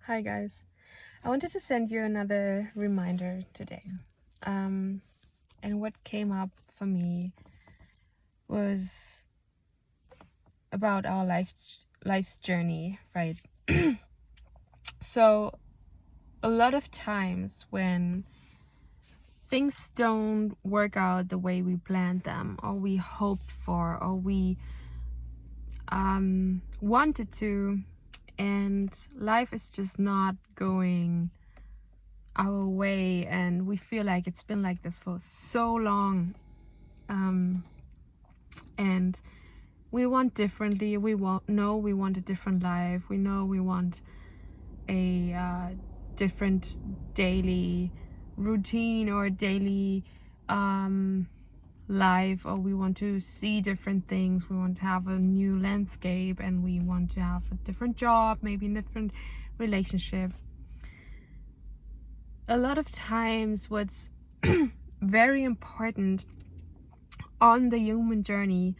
Hi guys. I wanted to send you another reminder today. And what came up for me was about our life's journey, right? So a lot of times when things don't work out the way we planned them or we hoped for or we wanted to, and life is just not going our way, and we feel like it's been like this for so long, and we want differently. We want a different life. We know we want a different daily routine or daily life, or we want to see different things. We want to have a new landscape, and we want to have a different job, maybe a different relationship. A lot of times what's very important on the human journey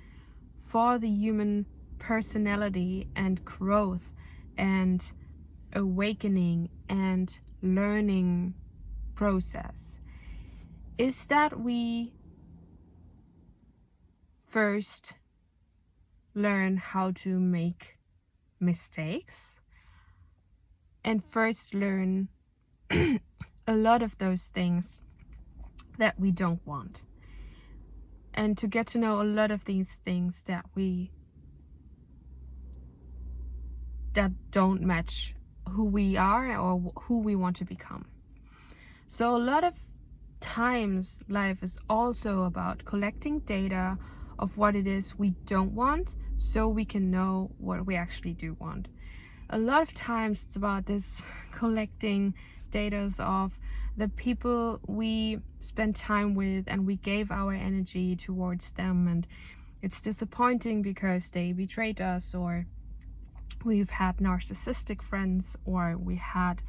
for the human personality and growth and awakening and learning process is that we first learn how to make mistakes and first learn a lot of those things that we don't want, and to get to know a lot of these things that don't match who we are or who we want to become. So a lot of times life is also about collecting data of what it is we don't want so we can know what we actually do want. A lot of times it's about this collecting data of the people we spend time with and we gave our energy towards them, and it's disappointing because they betrayed us, or we've had narcissistic friends, or we had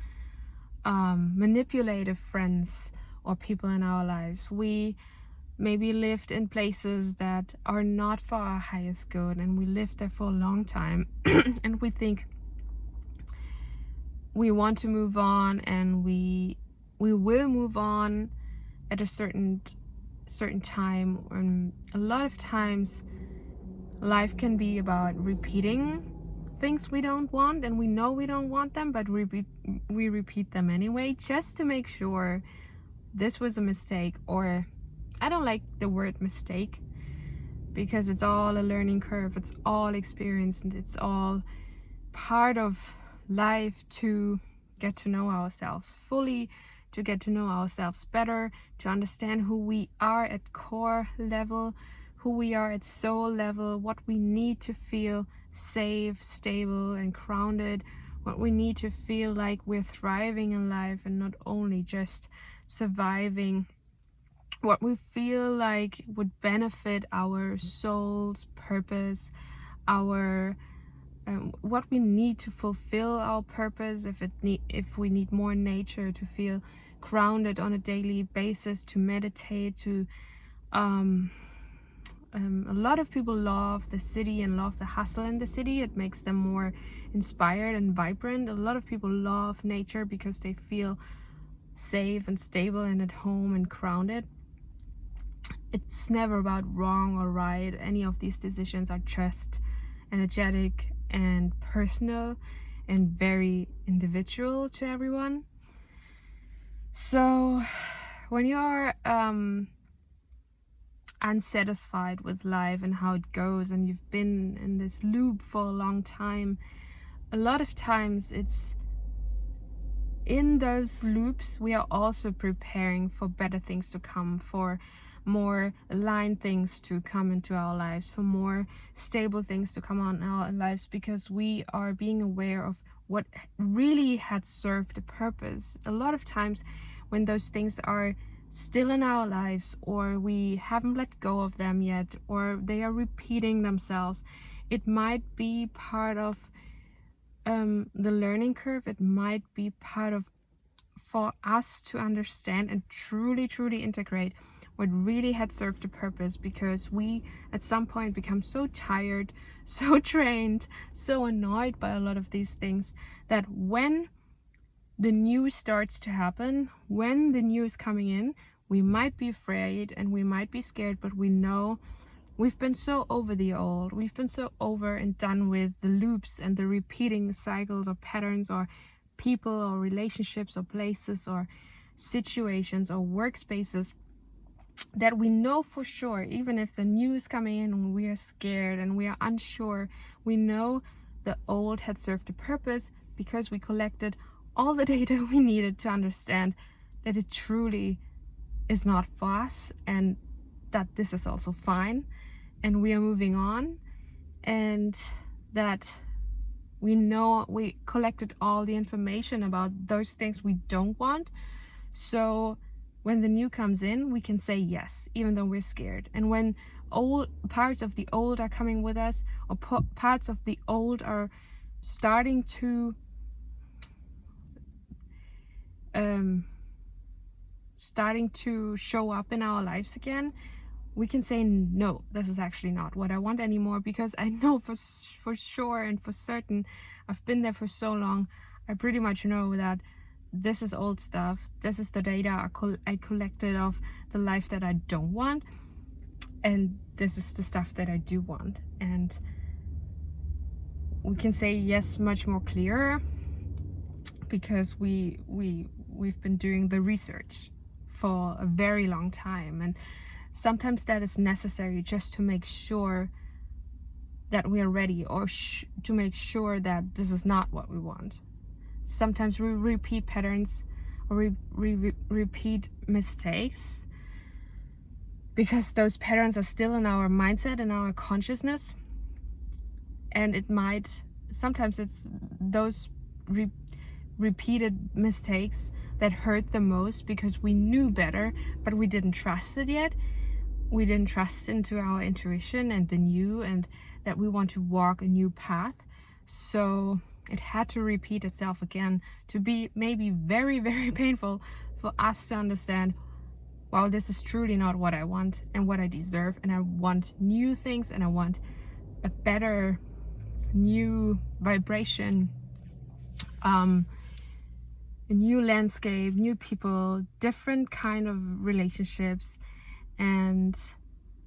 manipulative friends or people in our lives. We maybe lived in places that are not for our highest good, and we lived there for a long time and we think we want to move on, and we will move on at a certain time. And a lot of times life can be about repeating things we don't want, and we know we don't want them, but we repeat them anyway just to make sure this was a mistake. Or I don't like the word mistake because it's all a learning curve, it's all experience, and it's all part of life to get to know ourselves fully, to get to know ourselves better, to understand who we are at core level, who we are at soul level, what we need to feel safe, stable, and grounded, what we need to feel like we're thriving in life and not only just surviving, what we feel like would benefit our soul's purpose, our what we need to fulfill our purpose, if we need more nature to feel grounded on a daily basis, to meditate, to a lot of people love the city and love the hustle in the city. It makes them more inspired and vibrant. A lot of people love nature because they feel safe and stable and at home and grounded. It's never about wrong or right. Any of these decisions are just energetic and personal and very individual to everyone. So when you're unsatisfied with life and how it goes, and you've been in this loop for a long time, a lot of times it's in those loops we are also preparing for better things to come, for more aligned things to come into our lives, for more stable things to come on our lives, because we are being aware of what really had served the purpose. A lot of times when those things are still in our lives, or we haven't let go of them yet, or they are repeating themselves, it might be part of the learning curve. It might be part of, for us to understand and truly integrate what really had served the purpose, because we at some point become so tired, so drained, so annoyed by a lot of these things, that when the new starts to happen, when the new is coming in, we might be afraid and we might be scared, but we know we've been so over the old. We've been so over and done with the loops and the repeating cycles or patterns or people or relationships or places or situations or workspaces, that we know for sure, even if the new is coming in and we are scared and we are unsure, we know the old had served a purpose because we collected all the data we needed to understand that it truly is not for us and that this is also fine and we are moving on, and that we know we collected all the information about those things we don't want. So when the new comes in, we can say yes, even though we're scared. And when old parts of the old are coming with us, or parts of the old are starting to show up in our lives again, we can say, no, this is actually not what I want anymore, because I know for sure and for certain, I've been there for so long, I pretty much know that this is old stuff. This is the data I collected of the life that I don't want, and this is the stuff that I do want. And we can say yes much more clearer because we've been doing the research for a very long time, and sometimes that is necessary just to make sure that we are ready, or to make sure that this is not what we want. Sometimes we repeat patterns or repeat mistakes because those patterns are still in our mindset and our consciousness, and sometimes it's those repeated mistakes that hurt the most because we knew better but we didn't trust it yet. We didn't trust into our intuition and the new, and that we want to walk a new path. So it had to repeat itself again to be maybe very, very painful for us to understand, wow, this is truly not what I want and what I deserve, and I want new things, and I want a better new vibration, a new landscape, new people, different kind of relationships. And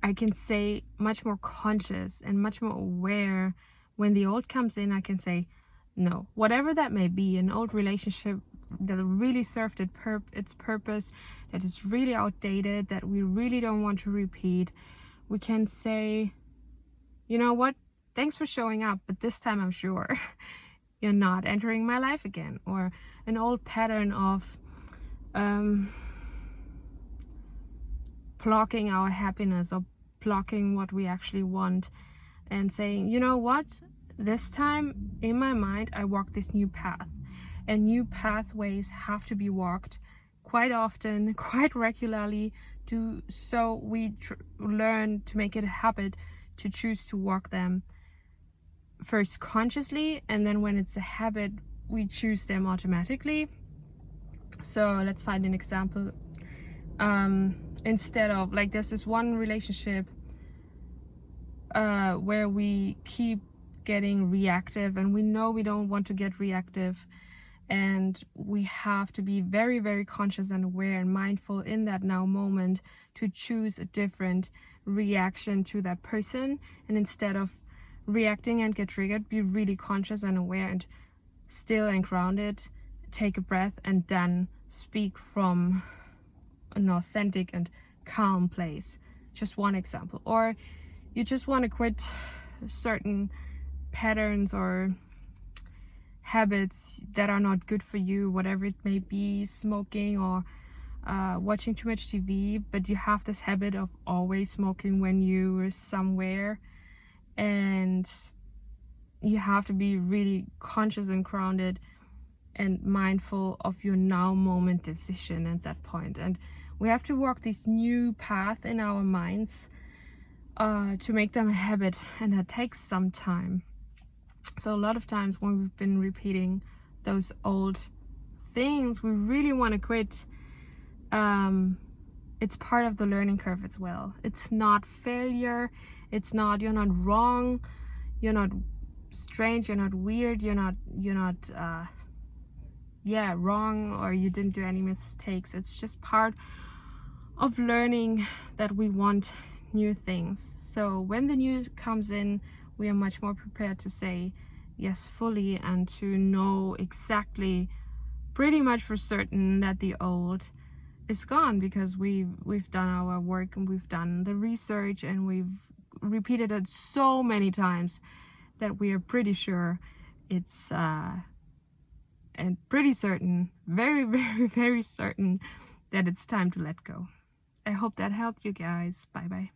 I can say much more conscious and much more aware when the old comes in. I can say, no, whatever that may be, an old relationship that really served its purpose, that is really outdated, that we really don't want to repeat, we can say, you know what, thanks for showing up, but this time I'm sure you're not entering my life again. Or an old pattern of blocking our happiness or blocking what we actually want, and saying, you know what, this time in my mind I walk this new path, and new pathways have to be walked quite often, quite regularly, so we learn to make it a habit to choose to walk them first consciously, and then when it's a habit we choose them automatically. So let's find an example. Instead of, like, there's this one relationship where we keep getting reactive, and we know we don't want to get reactive, and we have to be very, very conscious and aware and mindful in that now moment to choose a different reaction to that person. And instead of reacting and get triggered, be really conscious and aware and still and grounded, take a breath, and then speak from an authentic and calm place. Just one example. Or you just want to quit certain patterns or habits that are not good for you, whatever it may be, smoking or watching too much TV, but you have this habit of always smoking when you're somewhere, and you have to be really conscious and grounded and mindful of your now moment decision at that point. And we have to walk this new path in our minds to make them a habit, and that takes some time. So a lot of times when we've been repeating those old things, we really want to quit. It's part of the learning curve as well. It's not failure. It's not, you're not wrong. You're not strange. You're not weird. You're not wrong or you didn't do any mistakes. It's just part of learning that we want new things. So when the new comes in, we are much more prepared to say yes fully and to know exactly, pretty much for certain, that the old is gone, because we've done our work and we've done the research and we've repeated it so many times that we are pretty sure it's and pretty certain, very very very certain, that it's time to let go. I hope that helped you guys. Bye bye.